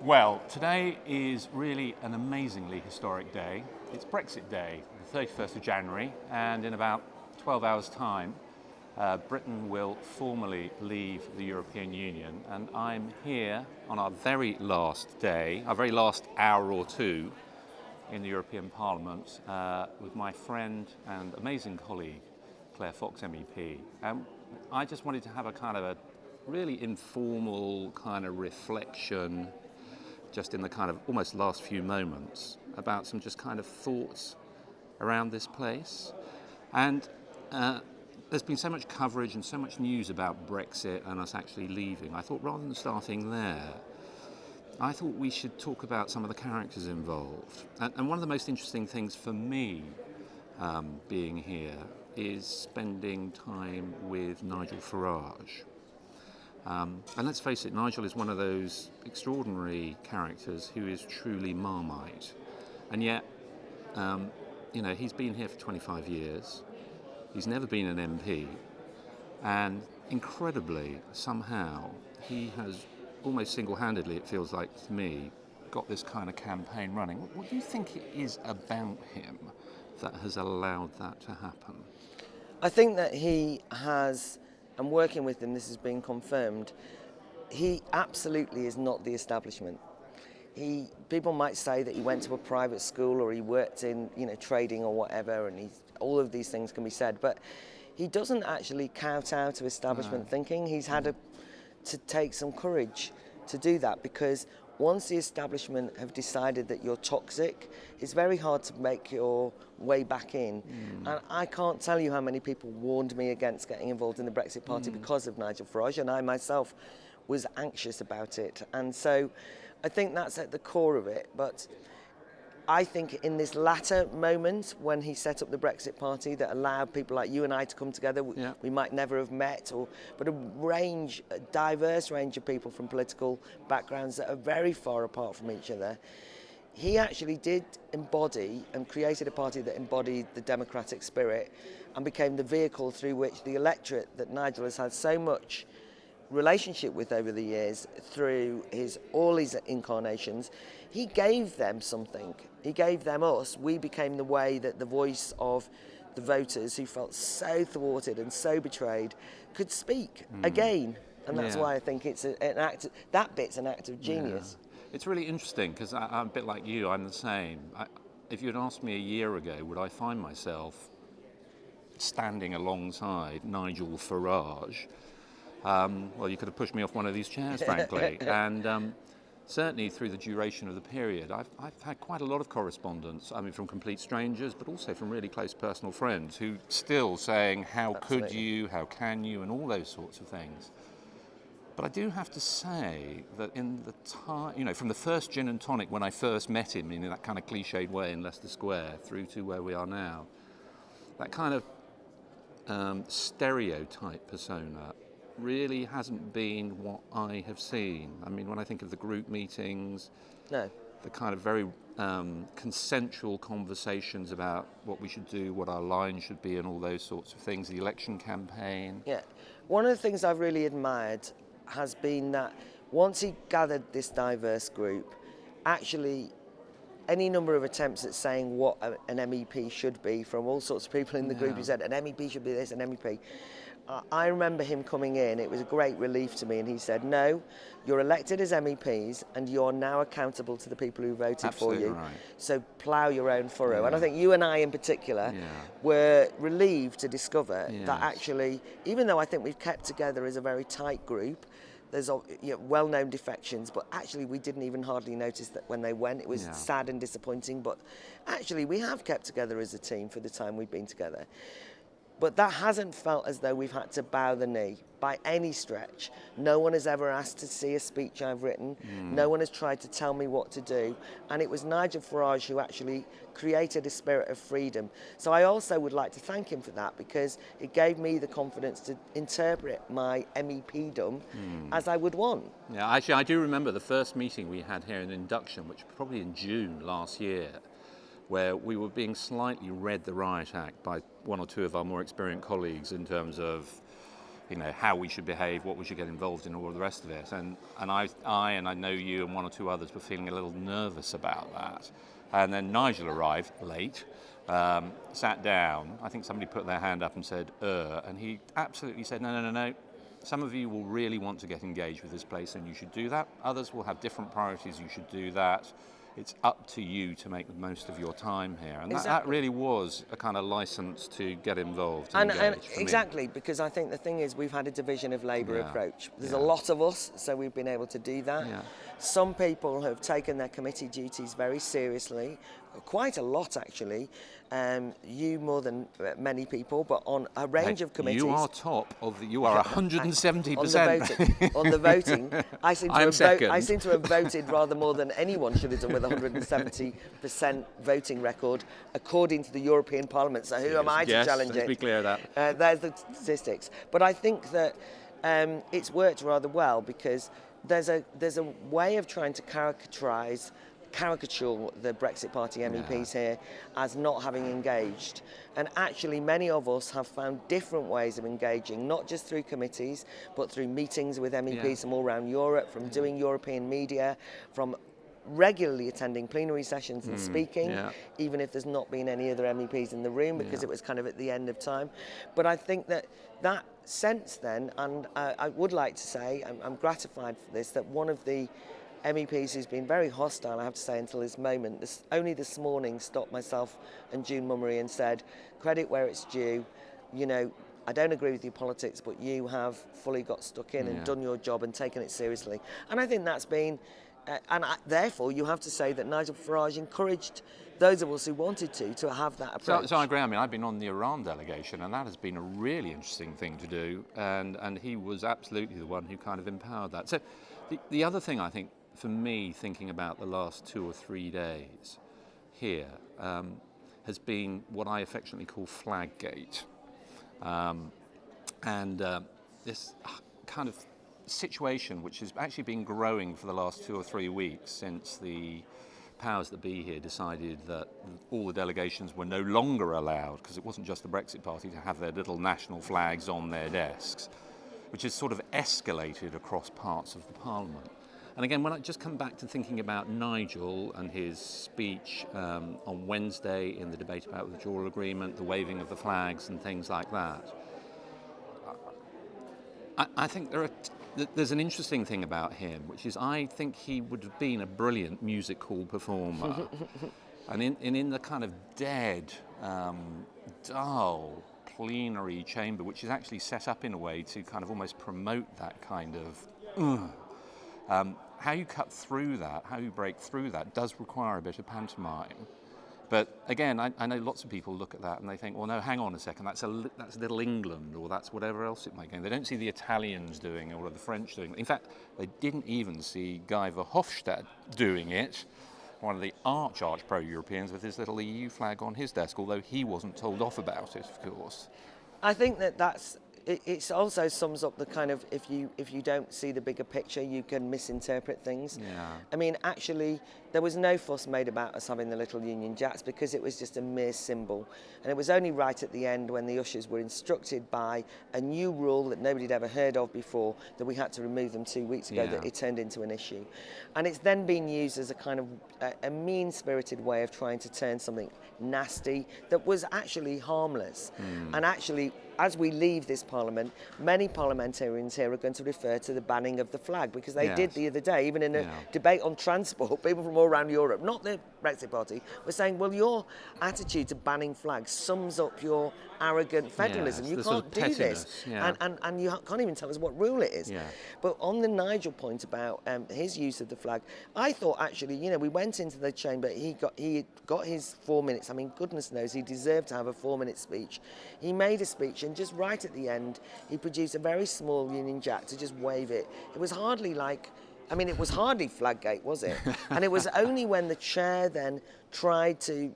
Well, today is really an amazingly historic day. It's Brexit Day, the 31st of January, and in about 12 hours' time, Britain will formally leave the European Union. And I'm here on our very last day, our very last hour or two in the European Parliament with my friend and amazing colleague, Claire Fox MEP. I just wanted to have a kind of a really informal kind of reflection just in the kind of almost last few moments about some just kind of thoughts around this place. And there's been so much coverage and so much news about Brexit and us actually leaving. I thought rather than starting there, I thought we should talk about some of the characters involved. And one of the most interesting things for me being here is spending time with Nigel Farage. And let's face it, Nigel is one of those extraordinary characters who is truly Marmite. And yet, he's been here for 25 years. He's never been an MP. And incredibly, somehow, he has almost single-handedly, it feels like to me, got this kind of campaign running. What do you think it is about him that has allowed that to happen? I think that he has, and working with him, this has been confirmed, he absolutely is not the establishment. People might say that he went to a private school or he worked in, trading or whatever, and all of these things can be said, but he doesn't actually kowtow to establishment thinking. He's had to take some courage to do that, because once the establishment have decided that you're toxic, it's very hard to make your way back in. And I can't tell you how many people warned me against getting involved in the Brexit Party because of Nigel Farage, and I myself was anxious about it. And so I think that's at the core of it. But I think in this latter moment, when he set up the Brexit Party that allowed people like you and I to come together, we might never have met, but a diverse range of people from political backgrounds that are very far apart from each other, he actually did embody and created a party that embodied the democratic spirit and became the vehicle through which the electorate that Nigel has had so much relationship with over the years, through all his incarnations, he gave them something. He gave them us. We became the way that the voice of the voters who felt so thwarted and so betrayed could speak again. And that's why I think it's that bit's an act of genius. Yeah. It's really interesting, because I'm a bit like you, I'm the same. If you'd asked me a year ago, would I find myself standing alongside Nigel Farage, well, you could have pushed me off one of these chairs, frankly. And certainly through the duration of the period, I've had quite a lot of correspondence, from complete strangers, but also from really close personal friends who still saying, how could you, how can you, and all those sorts of things. But I do have to say that in the time, from the first gin and tonic when I first met him in that kind of cliched way in Leicester Square through to where we are now, that kind of stereotype persona really hasn't been what I have seen. When I think of the group meetings, the kind of very consensual conversations about what we should do, what our line should be, and all those sorts of things, the election campaign. Yeah. One of the things I've really admired has been that once he gathered this diverse group, actually any number of attempts at saying what an MEP should be from all sorts of people in the group who said an MEP should be this, an MEP. I remember him coming in, it was a great relief to me, and he said, no, you're elected as MEPs and you're now accountable to the people who voted for you. Right. So plough your own furrow. And I think you and I in particular were relieved to discover that actually, even though I think we've kept together as a very tight group, there's well-known defections, but actually we didn't even hardly notice that when they went. It was sad and disappointing, but actually we have kept together as a team for the time we've been together. But that hasn't felt as though we've had to bow the knee by any stretch. No one has ever asked to see a speech I've written. No one has tried to tell me what to do. And it was Nigel Farage who actually created a spirit of freedom. So I also would like to thank him for that, because it gave me the confidence to interpret my MEP-dom as I would want. Yeah, actually, I do remember the first meeting we had here in induction, which was probably in June last year, where we were being slightly read the Riot Act by one or two of our more experienced colleagues in terms of how we should behave, what we should get involved in, all of the rest of it. And I know you and one or two others were feeling a little nervous about that. And then Nigel arrived late, sat down. I think somebody put their hand up and said, and he absolutely said, no. Some of you will really want to get engaged with this place and you should do that. Others will have different priorities, you should do that. It's up to you to make the most of your time here. And that really was a kind of license to get involved and engage. Exactly, because I think the thing is we've had a division of labour approach. There's a lot of us, so we've been able to do that. Yeah. Some people have taken their committee duties very seriously, quite a lot actually. You more than many people, but on a range of committees. You are top of you are 170%. On the voting, I seem to have voted rather more than anyone should have done with a 170% voting record, according to the European Parliament. So who am I to challenge it? Let's be clear of that. There's the statistics. But I think that it's worked rather well because there's a way of trying to caricature the Brexit Party MEPs here as not having engaged. And actually many of us have found different ways of engaging, not just through committees, but through meetings with MEPs from all around Europe, from doing European media, from regularly attending plenary sessions and speaking, even if there's not been any other MEPs in the room, because it was kind of at the end of time. But I think that sense then, and I would like to say, I'm gratified for this, that one of the MEPs who's been very hostile, I have to say, until this moment, only this morning stopped myself and June Mummery and said, credit where it's due, I don't agree with your politics, but you have fully got stuck in and done your job and taken it seriously. And I think that's been, therefore you have to say that Nigel Farage encouraged those of us who wanted to have that approach. So I agree. I mean, I've been on the Iran delegation, and that has been a really interesting thing to do, and he was absolutely the one who kind of empowered that. So the other thing I think, for me, thinking about the last 2 or 3 days here, has been what I affectionately call Flaggate. This kind of situation which has actually been growing for the last 2 or 3 weeks since the powers that be here decided that all the delegations were no longer allowed, because it wasn't just the Brexit Party, to have their little national flags on their desks, which has sort of escalated across parts of the Parliament. And again, when I just come back to thinking about Nigel and his speech on Wednesday in the debate about the withdrawal agreement, the waving of the flags and things like that, I think there's an interesting thing about him, which is I think he would have been a brilliant music hall performer. And in the kind of dead, dull plenary chamber, which is actually set up in a way to kind of almost promote that kind of... how you cut through that, how you break through that, does require a bit of pantomime. But again, I know lots of people look at that and they think, well, no, hang on a second, that's Little England, or that's whatever else it might be. They don't see the Italians doing it or the French doing it. In fact, they didn't even see Guy Verhofstadt doing it, one of the arch pro-Europeans, with his little EU flag on his desk, although he wasn't told off about it, of course. I think it also sums up the kind of, if you don't see the bigger picture, you can misinterpret things. Yeah. I mean, actually, there was no fuss made about us having the little Union Jacks because it was just a mere symbol. And it was only right at the end when the ushers were instructed by a new rule that nobody had ever heard of before, that we had to remove them 2 weeks ago, that it turned into an issue. And it's then been used as a kind of a mean-spirited way of trying to turn something nasty that was actually harmless. And actually, as we leave this Parliament, many parliamentarians here are going to refer to the banning of the flag, because they did the other day, even in a debate on transport, people from all around Europe, not the Brexit Party, were saying, well, your attitude to banning flags sums up your arrogant federalism. You can't do this. And you can't even tell us what rule it is. But on the Nigel point about his use of the flag, I thought actually, we went into the chamber, he got his 4 minutes. I mean, goodness knows, he deserved to have a 4-minute speech. He made a speech, and just right at the end, he produced a very small Union Jack to just wave it. It was hardly Flaggate, was it? And it was only when the chair then tried to,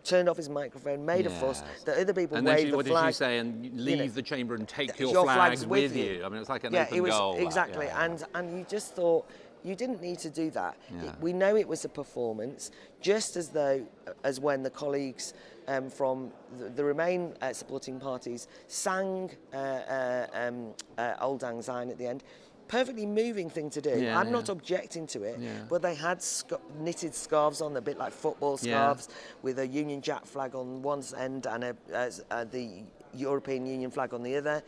turned off his microphone, made a fuss, that other people waved the flag. What did you say? And leave the chamber and take your flags with you. I mean, it's like an open goal. Exactly. And you just thought, You didn't need to do that. Yeah. We know it was a performance, just as when the colleagues from the Remain supporting parties sang Old Lang Syne at the end. Perfectly moving thing to do. Yeah, I'm not objecting to it, Yeah. but they had knitted scarves on, a bit like football scarves, with a Union Jack flag on one end and the European Union flag on the other.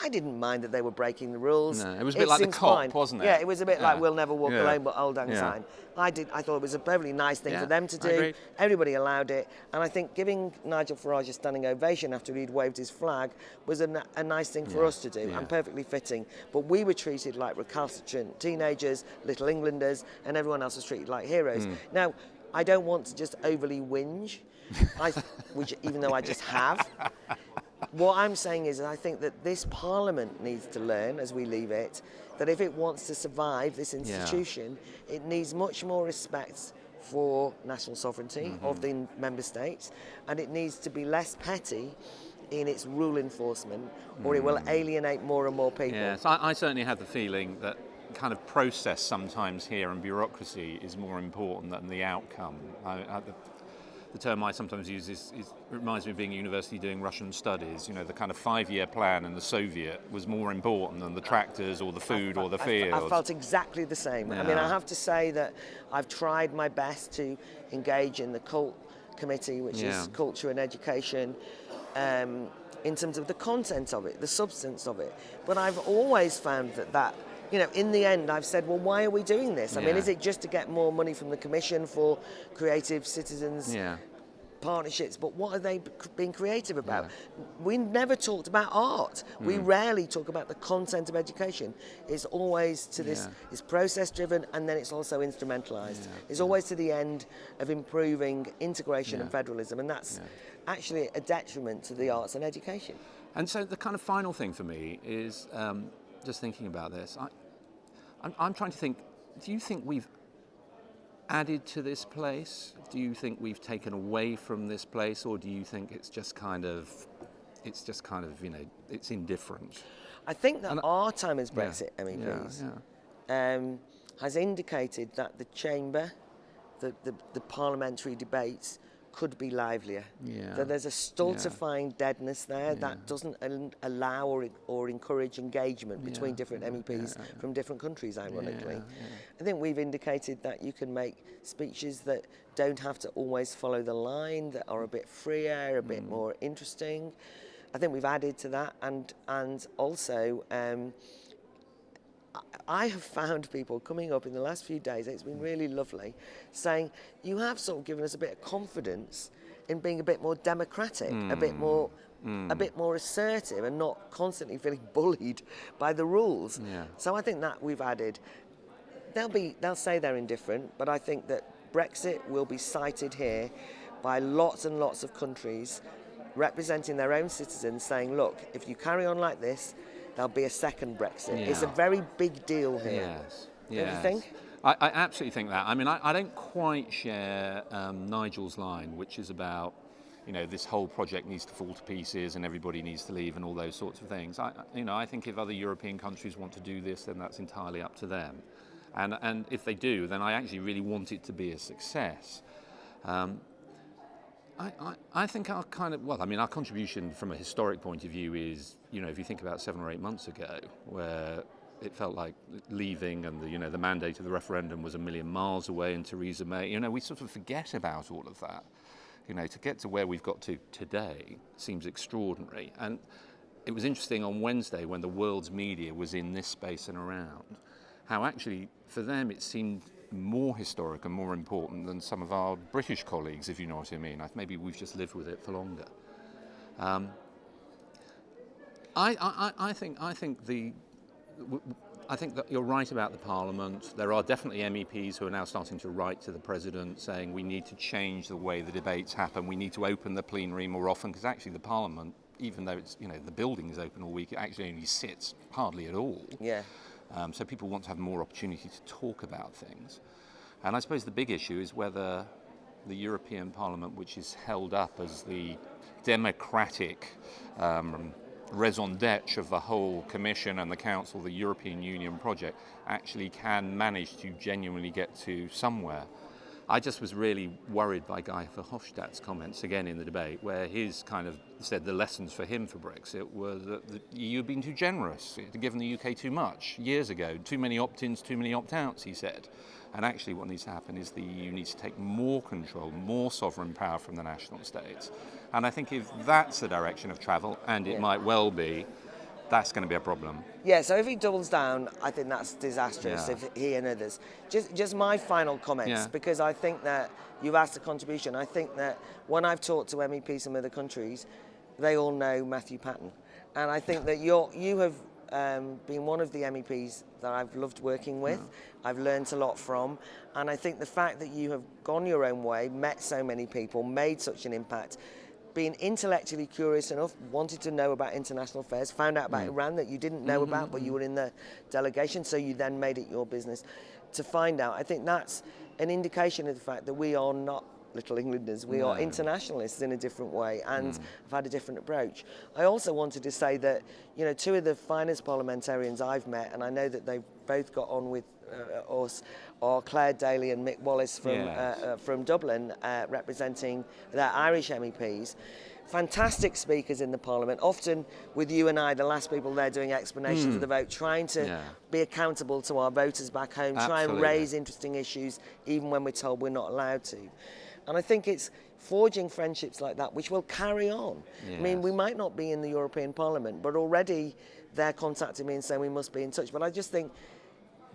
I didn't mind that they were breaking the rules. No, it was a bit like the COP, fine. wasn't it? Yeah, it was a bit like We'll Never Walk Yeah. Alone, but Old Lang Yeah. Syne. I thought it was a perfectly nice thing for them to I do. agree. Everybody allowed it, and I think giving Nigel Farage a standing ovation after he'd waved his flag was a nice thing for us to do, and perfectly fitting. But we were treated like recalcitrant teenagers, Little Englanders, and everyone else was treated like heroes. Now, I don't want to just overly whinge, which even though I just have. What I'm saying is, I think that this Parliament needs to learn, as we leave it, that if it wants to survive, this institution, it needs much more respect for national sovereignty of the member states, and it needs to be less petty in its rule enforcement, or it will alienate more and more people. Yes, I certainly have the feeling that kind of process sometimes here and bureaucracy is more important than the outcome. The term I sometimes use is reminds me of being at university doing Russian studies. You know, the kind of 5-year plan in the Soviet was more important than the tractors or the food or the fields. I felt exactly the same. I mean, I have to say that I've tried my best to engage in the CULT committee, which is culture and education, in terms of the content of it, the substance of it. But I've always found that you know, in the end, I've said, well, why are we doing this? I mean, is it just to get more money from the Commission for creative citizens partnerships? But what are they being creative about? We never talked about art. We rarely talk about the content of education. It's always to this, it's process-driven, and then it's also instrumentalised. It's always to the end of improving integration and federalism, and that's actually a detriment to the arts and education. And so the kind of final thing for me is, just thinking about this, I'm trying to think, do you think we've added to this place? Do you think we've taken away from this place? Or do you think it's just kind of, you know, it's indifferent? I think that our time as Brexit MEPs has indicated that the chamber, the parliamentary debates could be livelier. That there's a stultifying deadness there that doesn't allow or encourage engagement between different MEPs from different countries, ironically. I think we've indicated that you can make speeches that don't have to always follow the line, that are a bit freer, a bit more interesting. I think we've added to that, and also I have found people coming up in the last few days, it's been really lovely, saying, you have sort of given us a bit of confidence in being a bit more democratic, a bit more assertive, and not constantly feeling bullied by the rules. So I think that we've added. They'll say they're indifferent, but I think that Brexit will be cited here by lots and lots of countries representing their own citizens, saying, look, if you carry on like this, there'll be a second Brexit. It's a very big deal here. Don't you think? I absolutely think that. I mean, I don't quite share Nigel's line, which is about, you know, this whole project needs to fall to pieces and everybody needs to leave and all those sorts of things. I think if other European countries want to do this, then that's entirely up to them. And if they do, then I actually really want it to be a success. I think our our contribution from a historic point of view is, you know, if you think about 7 or 8 months ago, where it felt like leaving and the mandate of the referendum was a million miles away, and Theresa May, you know, we sort of forget about all of that. You know, to get to where we've got to today seems extraordinary. And it was interesting on Wednesday when the world's media was in this space and around, how actually for them it seemed more historic and more important than some of our British colleagues, if you know what I mean. Maybe we've just lived with it for longer. I think that you're right about the Parliament. There are definitely MEPs who are now starting to write to the President saying we need to change the way the debates happen. We need to open the plenary more often, because actually the Parliament, even though it's, you know, the building is open all week, it actually only sits hardly at all. So people want to have more opportunity to talk about things. And I suppose the big issue is whether the European Parliament, which is held up as the democratic raison d'etre of the whole Commission and the Council, the European Union project, actually can manage to genuinely get to somewhere. I just was really worried by Guy Verhofstadt's comments again in the debate, where his kind of said the lessons for him for Brexit were that the EU had been too generous, it had given the UK too much years ago, too many opt-ins, too many opt-outs, he said. And actually what needs to happen is the EU needs to take more control, more sovereign power from the national states. And I think if that's the direction of travel, and it might well be, that's going to be a problem. Yeah, so if he doubles down, I think that's disastrous, if he and others. Just my final comments, because I think that you've asked a contribution. I think that when I've talked to MEPs from other countries, they all know Matthew Patten. And I think that you have been one of the MEPs that I've loved working with, I've learned a lot from, and I think the fact that you have gone your own way, met so many people, made such an impact, being intellectually curious enough, wanted to know about international affairs, found out about Iran that you didn't know about, but you were in the delegation, so you then made it your business to find out. I think that's an indication of the fact that we are not Little Englanders, we are internationalists in a different way and have had a different approach. I also wanted to say that, you know, two of the finest parliamentarians I've met, and I know that they've both got on with us, are Claire Daly and Mick Wallace from Dublin, representing the Irish MEPs. Fantastic speakers in the Parliament, often with you and I, the last people there doing explanations of the vote, trying to be accountable to our voters back home, try and raise interesting issues even when we're told we're not allowed to. And I think it's forging friendships like that which will carry on. Yes. I mean, we might not be in the European Parliament, but already they're contacting me and saying we must be in touch. But I just think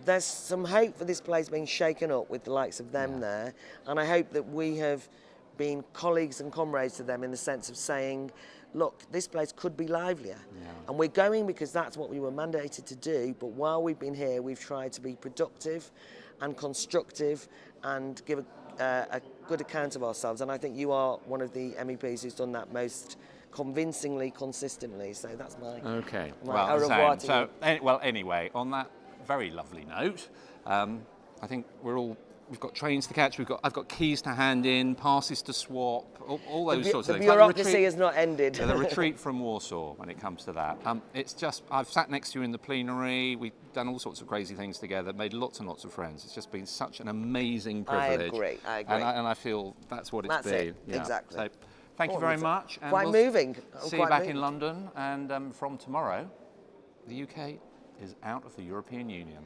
there's some hope for this place being shaken up with the likes of them there. And I hope that we have been colleagues and comrades to them in the sense of saying, look, this place could be livelier. And we're going because that's what we were mandated to do. But while we've been here, we've tried to be productive and constructive and give a good account of ourselves. And I think you are one of the MEPs who's done that most convincingly, consistently. So that's my au revoir to you. Well, anyway, on that very lovely note, I think we've got trains to catch, I've got keys to hand in, passes to swap, all those sorts of things. The bureaucracy has not ended. The retreat from Warsaw when it comes to that. It's just, I've sat next to you in the plenary, we've done all sorts of crazy things together, made lots and lots of friends. It's just been such an amazing privilege. I agree. And I feel that's what it's been. It, exactly. So thank you very much. And quite moving. See you back in London, and from tomorrow, the UK is out of the European Union.